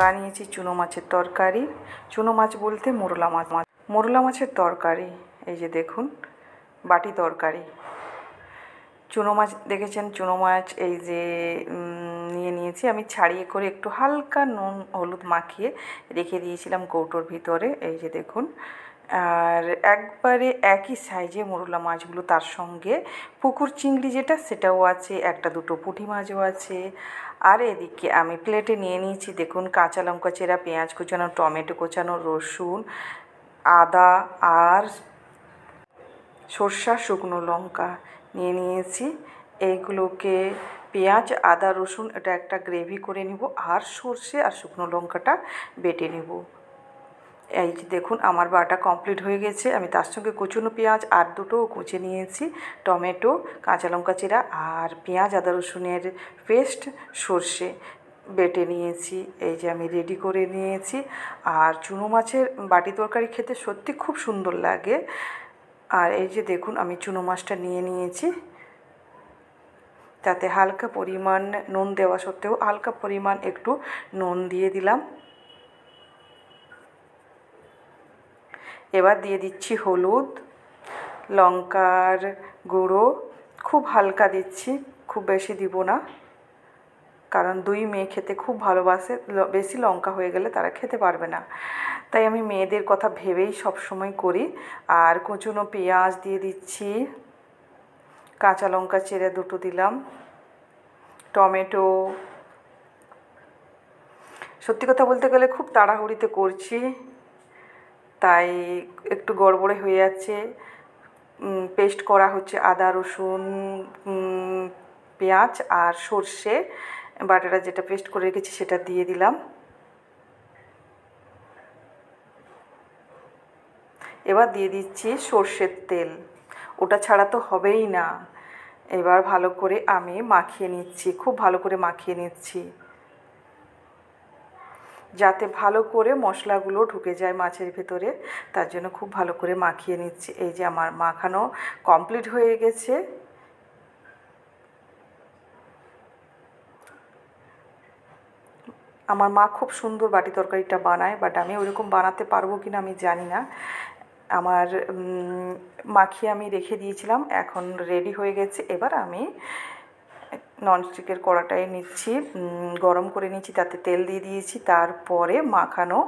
বানিয়েছি চুনো মাছের তরকারি। চুনো মাছ বলতে মোরলা মাছের তরকারি। এই যে দেখুন বাটি তরকারি। চুনো মাছ দেখেছেন, চুনো মাছ এই যে নিয়েছি আমি, ছাড়িয়ে করে একটু হালকা নুন হলুদ মাখিয়ে রেখে দিয়েছিলাম কৌটোর ভিতরে। এই যে দেখুন, আর একবারে একই সাইজে মোরলা মাছগুলো, তার সঙ্গে পুকুর চিংড়ি যেটা সেটাও আছে, একটা দুটো পুঁটি মাছও আছে। আর এদিকে আমি প্লেটে নিয়ে নিয়েছি দেখুন কাঁচা লঙ্কা চেরা, পেঁয়াজ কুচানো, টমেটো কুচানো, রসুন, আদা আর সর্ষা শুকনো লঙ্কা নিয়ে নিয়েছি। এইগুলোকে পেঁয়াজ আদা রসুন এটা একটা গ্রেভি করে নিব, আর সর্ষে আর শুকনো লঙ্কাটা বেটে নেব। এই যে দেখুন আমার বাটা কমপ্লিট হয়ে গেছে। আমি তার সঙ্গে কুচনো পেঁয়াজ আর দুটোও কুচে নিয়েছি, টমেটো, কাঁচা লঙ্কা চেরা আর পেঁয়াজ আদা রসুনের পেস্ট, সর্ষে বেটে নিয়েছি। এই যে আমি রেডি করে নিয়েছি। আর চুনো মাছের বাটি তরকারি খেতে সত্যি খুব সুন্দর লাগে। আর এই যে দেখুন আমি চুনো মাছটা নিয়ে নিয়েছি, তাতে হালকা পরিমাণ নুন দেওয়া সত্ত্বেও হালকা পরিমাণ একটু নুন দিয়ে দিলাম। এবার দিয়ে দিচ্ছি হলুদ, লঙ্কার গুঁড়ো খুব হালকা দিচ্ছি, খুব বেশি দিব না, কারণ দুই মেয়ে খেতে খুব ভালোবাসে, বেশি লঙ্কা হয়ে গেলে তারা খেতে পারবে না, তাই আমি মেয়েদের কথা ভেবেই সব সময় করি। আর কুচনো পেঁয়াজ দিয়ে দিচ্ছি, কাঁচা লঙ্কা চেরে দুটো দিলাম, টমেটো। সত্যি কথা বলতে গেলে খুব তাড়াহুড়িতে করছি, তাই একটু গড়বড়ে হয়ে যাচ্ছে। পেস্ট করা হচ্ছে আদা রসুন পেঁয়াজ আর সর্ষে বাটাটা যেটা পেস্ট করে রেখেছি সেটা দিয়ে দিলাম। এবার দিয়ে দিচ্ছি সর্ষের তেল, ওটা ছাড়া তো হবেই না। এবার ভালো করে আমি মাখিয়ে নিচ্ছি, খুব ভালো করে মাখিয়ে নিচ্ছি, যাতে ভালো করে মশলাগুলো ঢুকে যায় মাছের ভেতরে, তার জন্য খুব ভালো করে মাখিয়ে নিচ্ছি। এই যে আমার মাখানো কমপ্লিট হয়ে গেছে। আমার মা খুব সুন্দর বাটি তরকারিটা বানায়, বাট আমি ওইরকম বানাতে পারবো কিনা আমি জানি না। আমার মাখিয়ে আমি রেখে দিয়েছিলাম, এখন রেডি হয়ে গেছে। এবার আমি ননস্টিকের কড়াটায় নিচ্ছি, গরম করে নিচ্ছি, তাতে তেল দিয়ে দিয়েছি, তারপরে মাখানো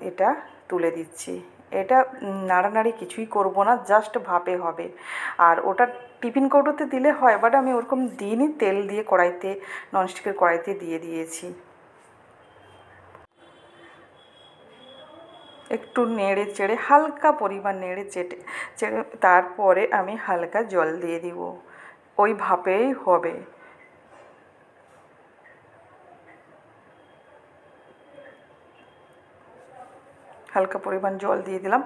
এটা তুলে দিচ্ছি। এটা নাড়ানাড়ি কিছুই করব না, জাস্ট ভাপে হবে। আর ওটা টিফিন কৌটোতে দিলে হয়, বাট আমি ওরকম দিইনি, তেল দিয়ে কড়াইতে, ননস্টিকের কড়াইতে দিয়ে দিয়েছি। একটু নেড়ে চেড়ে, হালকা পরিমাণ নেড়ে চেড়ে তারপরে আমি হালকা জল দিয়ে দিব, ওই ভাপেই হবে। হালকা পরিমাণ জল দিয়ে দিলাম,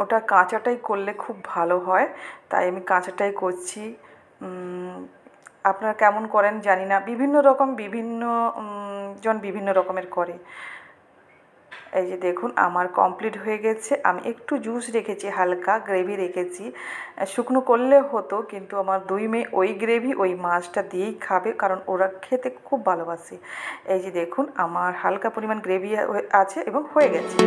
ওটা কাঁচাটাই করলে খুব ভালো হয়, তাই আমি কাঁচাটাই করছি। আপনারা কেমন করেন জানি না, বিভিন্ন জন বিভিন্ন রকমের করে। এই যে দেখুন আমার কমপ্লিট হয়ে গেছে। আমি একটু জুস রেখেছি, হালকা গ্রেভি রেখেছি, শুকনো করলে হতো, কিন্তু আমার দুই মেয়ে ওই গ্রেভি ওই মাছটা দিয়েই খাবে, কারণ ওরা খেতে খুব ভালোবাসে। এই যে দেখুন আমার হালকা পরিমাণ গ্রেভি আছে এবং হয়ে গেছে।